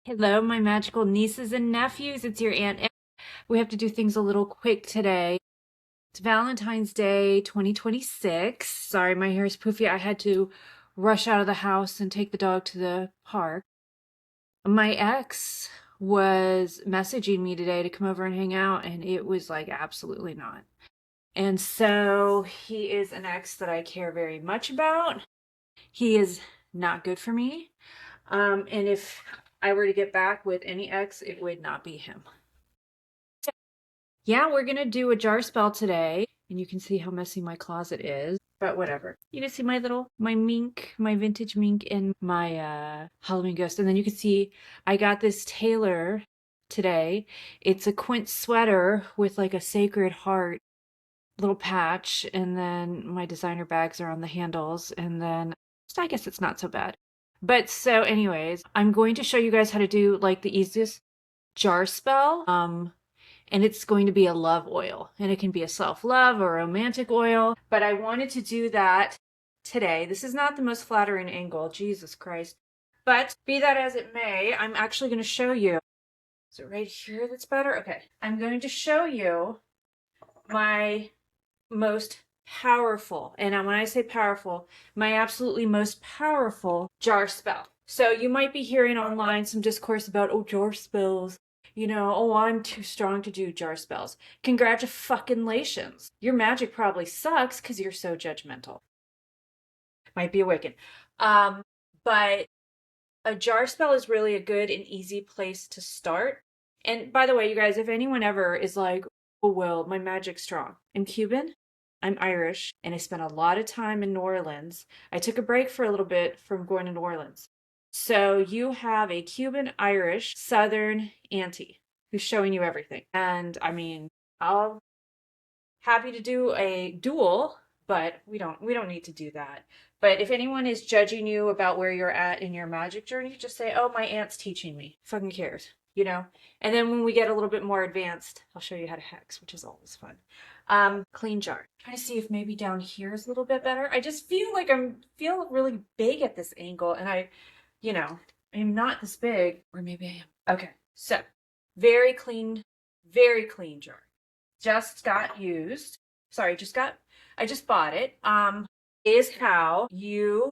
Hello, my magical nieces and nephews. It's your Aunt Em. We have to do things a little quick today. It's Valentine's Day 2026. Sorry, my hair is poofy. I had to rush out of the house and take the dog to the park. My ex was messaging me today to come over and hang out, and it was like absolutely not. And so he is an ex that I care very much about. He is not good for me. And if I were to get back with any ex, it would not be him. Yeah, we're gonna do a jar spell today, and you can see how messy my closet is, but whatever. You can see my mink, my vintage mink, and my Halloween ghost. And then you can see I got this tailor today. It's a quince sweater with like a sacred heart little patch, and then my designer bags are on the handles, and then I guess it's not so bad. But so anyways, I'm going to show you guys how to do like the easiest jar spell. And it's going to be a love oil, and it can be a self-love or romantic oil, but I wanted to do that today. This is not the most flattering angle, Jesus Christ. But be that as it may, I'm actually going to show you. Is it right here that's better? Okay. I'm going to show you my most powerful, and when I say powerful, my absolutely most powerful jar spell. So you might be hearing online some discourse about, oh, jar spells. Oh, I'm too strong to do jar spells. Congratulations. Your magic probably sucks because you're so judgmental. Might be awakened. But a jar spell is really a good and easy place to start. And by the way, you guys, if anyone ever is like, oh, well, my magic's strong. I'm Cuban, I'm Irish, and I spent a lot of time in New Orleans. I took a break for a little bit from going to New Orleans. So you have a Cuban, Irish, Southern auntie who's showing you everything. And I mean, I'll happy to do a duel, but we don't need to do that. But if anyone is judging you about where you're at in your magic journey, just say, "Oh, my aunt's teaching me." Fucking cares. And then when we get a little bit more advanced, I'll show you how to hex, which is always fun. Clean jar. Try to see if maybe down here is a little bit better. I just feel like feel really big at this angle, and you know, I'm not this big, or maybe I am. Okay, so very clean jar. Just got used. Sorry, I just bought it. Is how you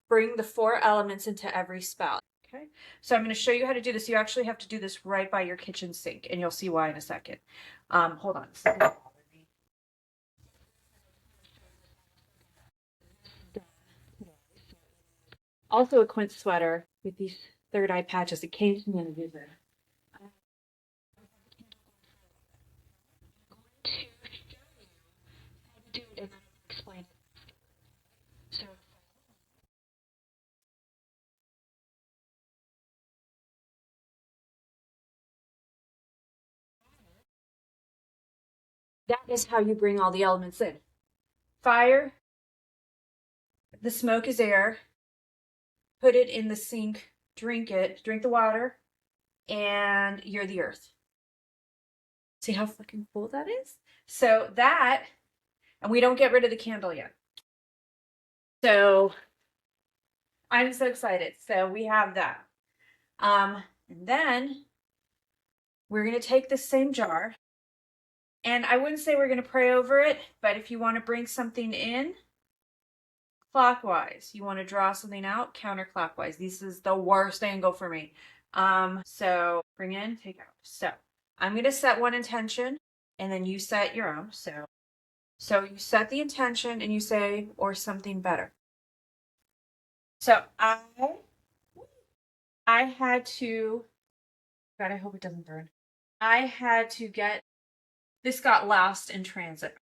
bring the four elements into every spell. Okay, so I'm going to show you how to do this. You actually have to do this right by your kitchen sink, and you'll see why in a second. Hold on. Also a quince sweater with these third eye patches. It came to me in a visit. To show you how to do it, and then explain it. So that is how you bring all the elements in. Fire, the smoke is air. Put it in the sink, drink it, drink the water, and you're the earth. See how fucking cool that is? So that, and we don't get rid of the candle yet. So I'm so excited. So we have that. And then we're going to take this same jar, and I wouldn't say we're going to pray over it, but if you want to bring something in clockwise, you want to draw something out counterclockwise. This is the worst angle for me. So bring in, take out. So I'm going to set one intention, and then you set your own. So you set the intention and you say, or something better. So I had to, God, I hope it doesn't burn. I had to this got lost in transit.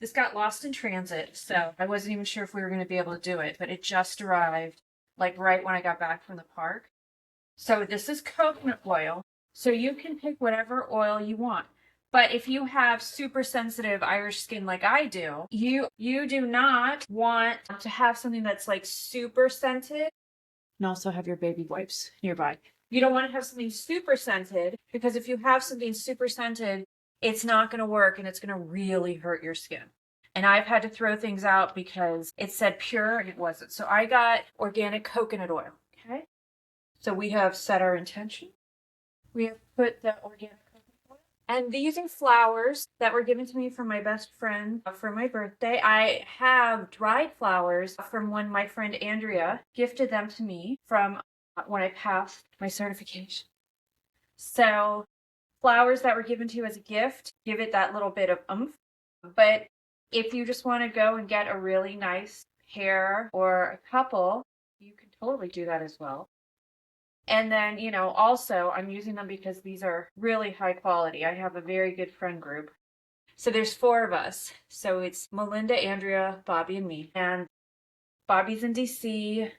This got lost in transit, so I wasn't even sure if we were going to be able to do it, but it just arrived like right when I got back from the park. So this is coconut oil. So you can pick whatever oil you want. But if you have super sensitive Irish skin like I do, you do not want to have something that's like super scented and also have your baby wipes nearby. You don't want to have something super scented because if you have something super scented, it's not going to work and it's going to really hurt your skin. And I've had to throw things out because it said pure and it wasn't. So I got organic coconut oil. Okay. So we have set our intention. We have put the organic coconut oil. And these are flowers that were given to me from my best friend for my birthday. I have dried flowers from when my friend Andrea gifted them to me from when I passed my certification. So flowers that were given to you as a gift give it that little bit of oomph. But if you just want to go and get a really nice pair or a couple, you can totally do that as well. And then, also I'm using them because these are really high quality. I have a very good friend group. So there's four of us. So it's Melinda, Andrea, Bobby, and me. And Bobby's in DC,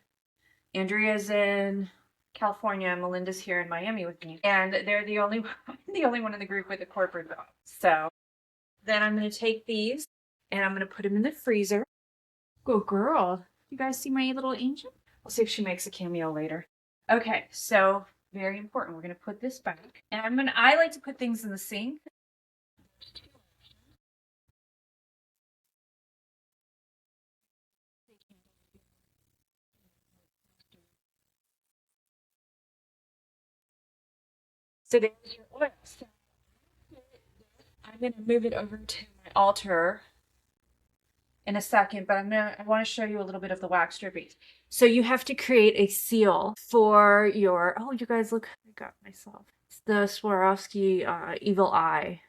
Andrea's in California, and Melinda's here in Miami with me. And they're the only one in the group with a corporate dog. So then I'm going to take these and I'm going to put them in the freezer. Go girl. You guys see my little angel? We'll see if she makes a cameo later. Okay, so very important. We're going to put this back. And I like to put things in the sink. So there's your oil. So I'm going to move it over to my altar in a second, but I want to show you a little bit of the wax drippings. So you have to create a seal for your, oh, you guys look, I got myself. It's the Swarovski Evil Eye.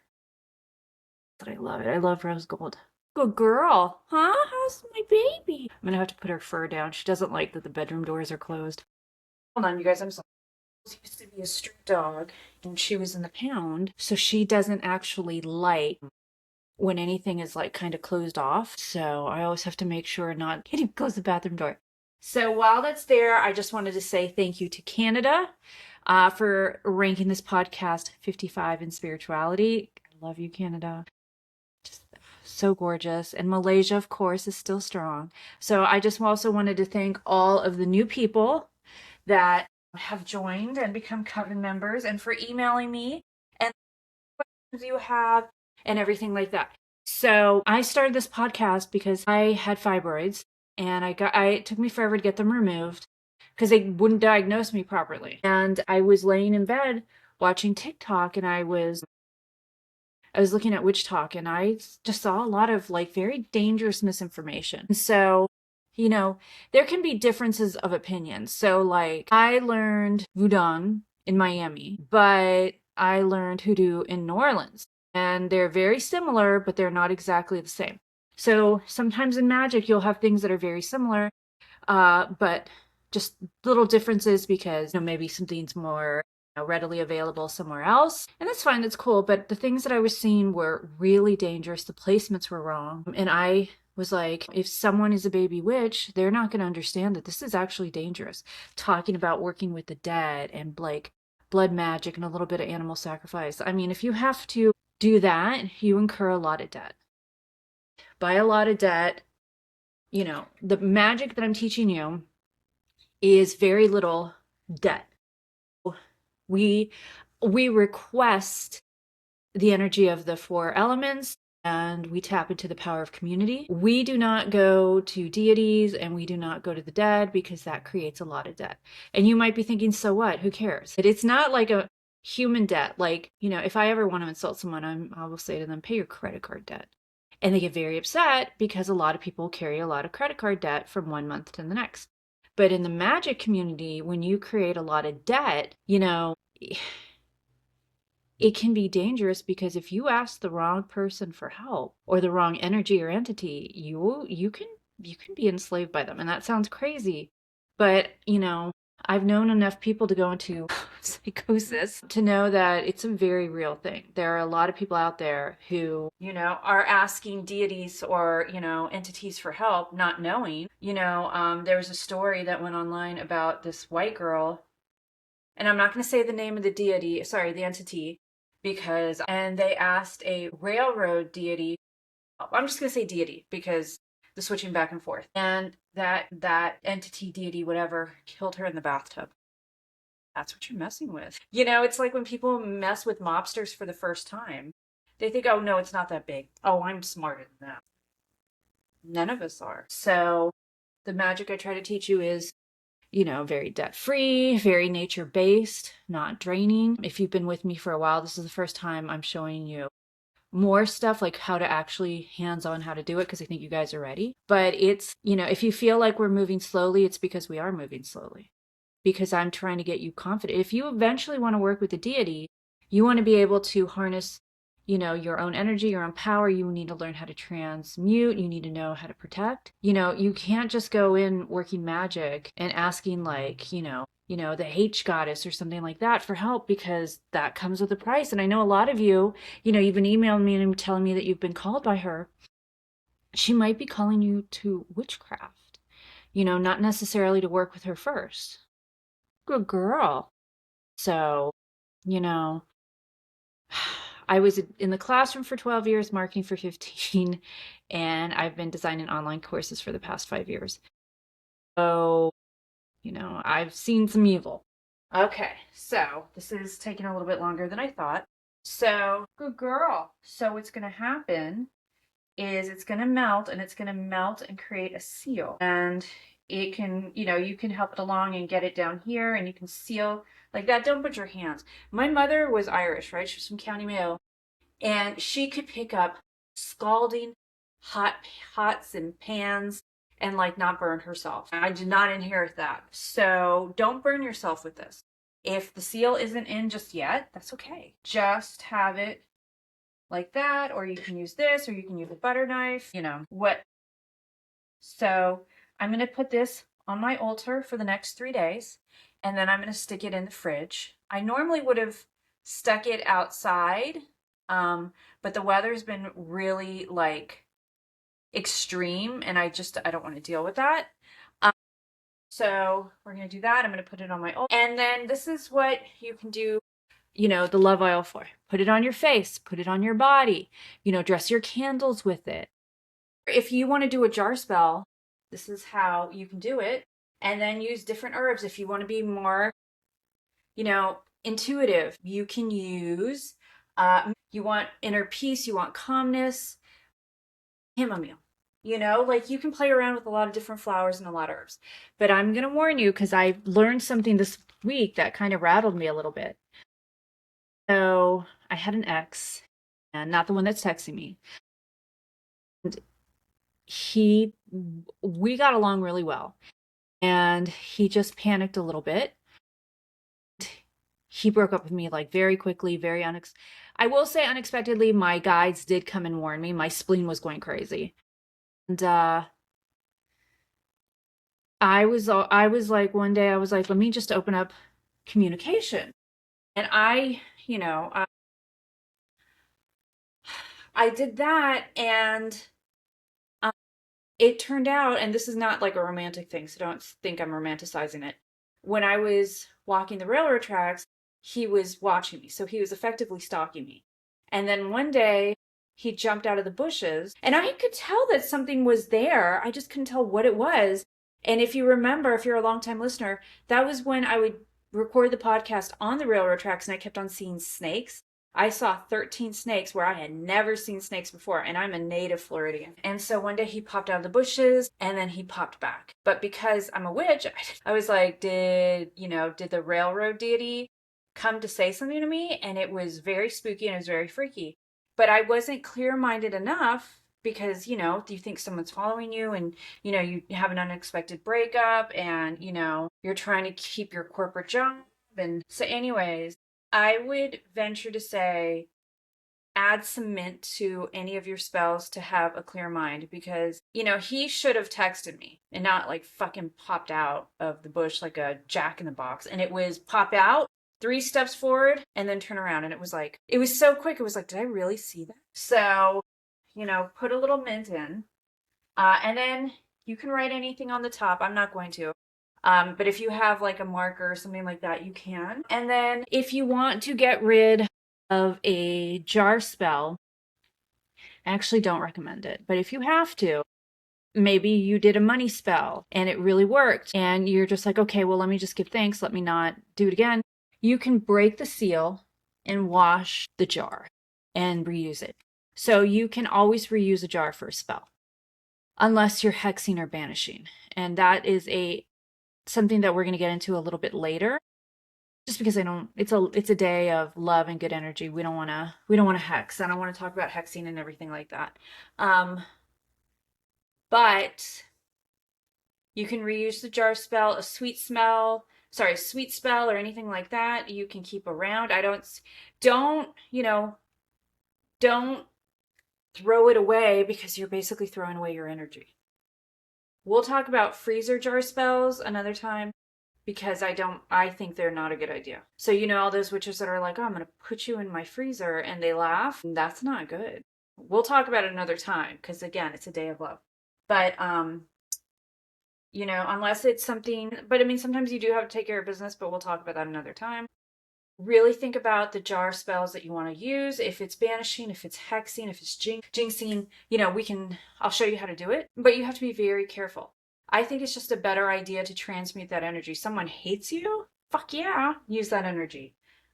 But I love it. I love rose gold. Good girl. Huh? How's my baby? I'm gonna have to put her fur down. She doesn't like that the bedroom doors are closed. Hold on, you guys, I'm sorry. She used to be a street dog and she was in the pound, so she doesn't actually like when anything is like kind of closed off. So I always have to make sure not to close the bathroom door. So while that's there, I just wanted to say thank you to Canada for ranking this podcast 55 in spirituality. I love you, Canada. Just so gorgeous. And Malaysia, of course, is still strong. So I just also wanted to thank all of the new people that have joined and become Coven members and for emailing me and questions you have and everything like that. So I started this podcast because I had fibroids and it took me forever to get them removed because they wouldn't diagnose me properly. And I was laying in bed watching TikTok and I was looking at Witch Talk and I just saw a lot of like very dangerous misinformation. So, there can be differences of opinions. So like I learned Wudang in Miami, but I learned Hoodoo in New Orleans. And they're very similar, but they're not exactly the same. So sometimes in magic, you'll have things that are very similar, but just little differences because maybe something's more readily available somewhere else. And that's fine, that's cool. But the things that I was seeing were really dangerous. The placements were wrong. And I was like, if someone is a baby witch, they're not going to understand that this is actually dangerous. Talking about working with the dead and like blood magic and a little bit of animal sacrifice. I mean, if you have to do that, you incur a lot of debt. By a lot of debt, the magic that I'm teaching you is very little debt. We request the energy of the four elements and we tap into the power of community. We do not go to deities and we do not go to the dead because that creates a lot of debt. And you might be thinking, so what? Who cares? It's not like a human debt. Like, if I ever want to insult someone, I will say to them, pay your credit card debt. And they get very upset because a lot of people carry a lot of credit card debt from one month to the next. But in the magic community, when you create a lot of debt, it can be dangerous because if you ask the wrong person for help or the wrong energy or entity, you can be enslaved by them. And that sounds crazy, but I've known enough people to go into psychosis to know that it's a very real thing. There are a lot of people out there who, are asking deities or, entities for help, not knowing. There was a story that went online about this white girl, and I'm not going to say the name of the deity, sorry, the entity, and they asked a railroad deity, I'm just going to say deity because the switching back and forth. And that entity, deity, whatever, killed her in the bathtub. That's what you're messing with. It's like when people mess with mobsters for the first time. They think, oh, no, it's not that big. Oh, I'm smarter than that. None of us are. So the magic I try to teach you is, very debt-free, very nature-based, not draining. If you've been with me for a while, this is the first time I'm showing you more stuff, like how to actually hands-on how to do it, because I think you guys are ready. But it's, if you feel like we're moving slowly, it's because we are moving slowly, because I'm trying to get you confident. If you eventually want to work with the deity, you want to be able to harness, your own energy, your own power. You need to learn how to transmute. You need to know how to protect. You can't just go in working magic and asking like, the H goddess or something like that for help, because that comes with a price. And I know a lot of you, you've been emailing me and telling me that you've been called by her. She might be calling you to witchcraft, not necessarily to work with her first. Good girl. So, you know, I was in the classroom for 12 years, marketing for 15, and I've been designing online courses for the past 5 years. So, I've seen some evil. Okay, so this is taking a little bit longer than I thought. So, good girl. So, what's going to happen is it's going to melt, and it's going to melt and create a seal. And it can, you can help it along and get it down here, and you can seal like that. Don't put your hands. My mother was Irish, right? She was from County Mayo, and she could pick up scalding hot pots and pans and like not burn herself. I did not inherit that. So don't burn yourself with this. If the seal isn't in just yet, that's okay. Just have it like that, or you can use this, or you can use a butter knife, what. So I'm going to put this on my altar for the next 3 days, and then I'm going to stick it in the fridge. I normally would have stuck it outside, but the weather's been really like extreme, and I don't want to deal with that. So we're going to do that. I'm going to put it on my altar. And then this is what you can do, the love oil for. Put it on your face, put it on your body, dress your candles with it. If you want to do a jar spell, this is how you can do it. And then use different herbs. If you want to be more, intuitive, you can use, you want inner peace, you want calmness, chamomile. Like you can play around with a lot of different flowers and a lot of herbs. But I'm going to warn you, because I learned something this week that kind of rattled me a little bit. So I had an ex, and not the one that's texting me. And we got along really well. And he just panicked a little bit. He broke up with me like very quickly, I will say unexpectedly. My guides did come and warn me. My spleen was going crazy. And I was like, one day I was like, let me just open up communication. And I did that, and it turned out, and this is not like a romantic thing, so don't think I'm romanticizing it. When I was walking the railroad tracks, he was watching me. So he was effectively stalking me. And then one day he jumped out of the bushes, and I could tell that something was there. I just couldn't tell what it was. And if you remember, if you're a longtime listener, that was when I would record the podcast on the railroad tracks, and I kept on seeing snakes. I saw 13 snakes where I had never seen snakes before, and I'm a native Floridian. And so one day he popped out of the bushes, and then he popped back. But because I'm a witch, I was like, did the railroad deity come to say something to me? And it was very spooky, and it was very freaky. But I wasn't clear-minded enough, because, you think someone's following you, and, you have an unexpected breakup, and, you're trying to keep your corporate job. And so anyways, I would venture to say add some mint to any of your spells to have a clear mind, because, he should have texted me and not like fucking popped out of the bush like a jack in the box. And it was pop out, 3 steps forward, and then turn around. And it was so quick. It was like, did I really see that? So, put a little mint in. And then you can write anything on the top. I'm not going to. But if you have like a marker or something like that, you can. And then if you want to get rid of a jar spell, I actually don't recommend it. But if you have to, maybe you did a money spell and it really worked, and you're just like, okay, well, let me just give thanks. Let me not do it again. You can break the seal and wash the jar and reuse it. So you can always reuse a jar for a spell, unless you're hexing or banishing. And that is a something that we're going to get into a little bit later, just because I don't, it's a day of love and good energy. We don't want to hex. I don't want to talk about hexing and everything like that. But you can reuse the jar spell, sweet spell or anything like that. You can keep around. Don't throw it away, because you're basically throwing away your energy. We'll talk about freezer jar spells another time, because I think they're not a good idea. So, all those witches that are like, oh, I'm going to put you in my freezer, and they laugh. That's not good. We'll talk about it another time, because again, it's a day of love. But, unless it's something, but I mean, sometimes you do have to take care of business, but we'll talk about that another time. Really think about the jar spells that you want to use. If it's banishing, if it's hexing, if it's jinxing, I'll show you how to do it, but you have to be very careful. I think it's just a better idea to transmute that energy. Someone hates you? Fuck yeah, use that energy.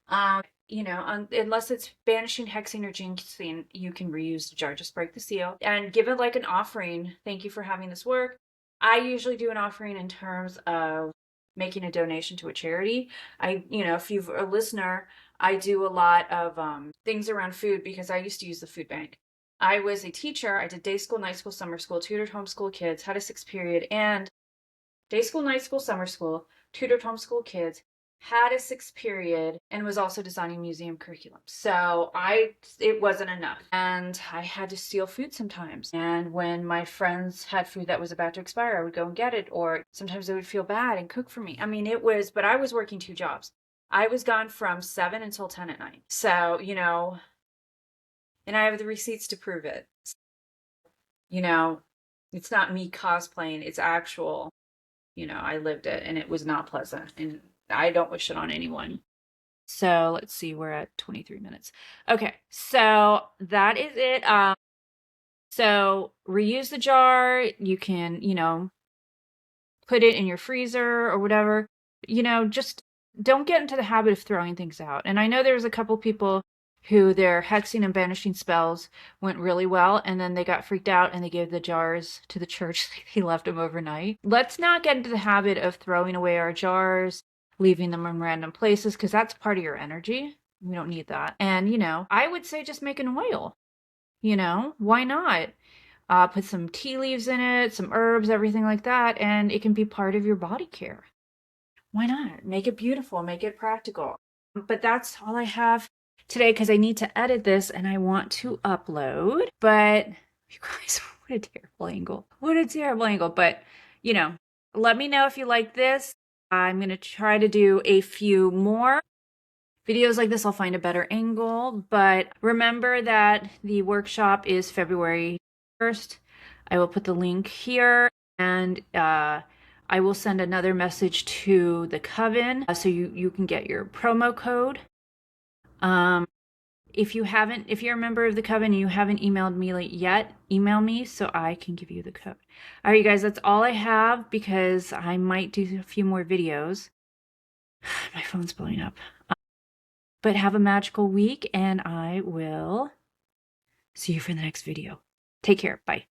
Unless it's banishing, hexing, or jinxing, you can reuse the jar. Just break the seal and give it like an offering. Thank you for having this work. I usually do an offering in terms of making a donation to a charity. If you're a listener, I do a lot of things around food, because I used to use the food bank. I was a teacher. I did day school, night school, summer school, tutored homeschool kids, had a 6 period, and day school, night school, summer school, tutored homeschool kids, had a 6 period, and was also designing museum curriculum. So it wasn't enough. And I had to steal food sometimes. And when my friends had food that was about to expire, I would go and get it. Or sometimes they would feel bad and cook for me. I mean, but I was working 2 jobs. I was gone from 7 until 10 at night. So, and I have the receipts to prove it. It's not me cosplaying, it's actual. I lived it, and it was not pleasant, and I don't wish it on anyone. So let's see, we're at 23 minutes. Okay, so that is it. So reuse the jar. You can, put it in your freezer or whatever. Just don't get into the habit of throwing things out. And I know there's a couple people who their hexing and banishing spells went really well, and then they got freaked out and they gave the jars to the church. They left them overnight. Let's not get into the habit of throwing away our jars, leaving them in random places, because that's part of your energy. We don't need that. And, I would say just make an oil. Why not? Put some tea leaves in it, some herbs, everything like that, and it can be part of your body care. Why not? Make it beautiful, make it practical. But that's all I have today, because I need to edit this and I want to upload. But you guys, what a terrible angle. What a terrible angle. But, let me know if you like this. I'm going to try to do a few more videos like this. I'll find a better angle. But remember that the workshop is February 1st. I will put the link here, and I will send another message to the coven, so you can get your promo code. If you're a member of the coven and you haven't emailed me yet, email me so I can give you the code. All right, you guys, that's all I have, because I might do a few more videos. My phone's blowing up. But have a magical week, and I will see you for the next video. Take care. Bye.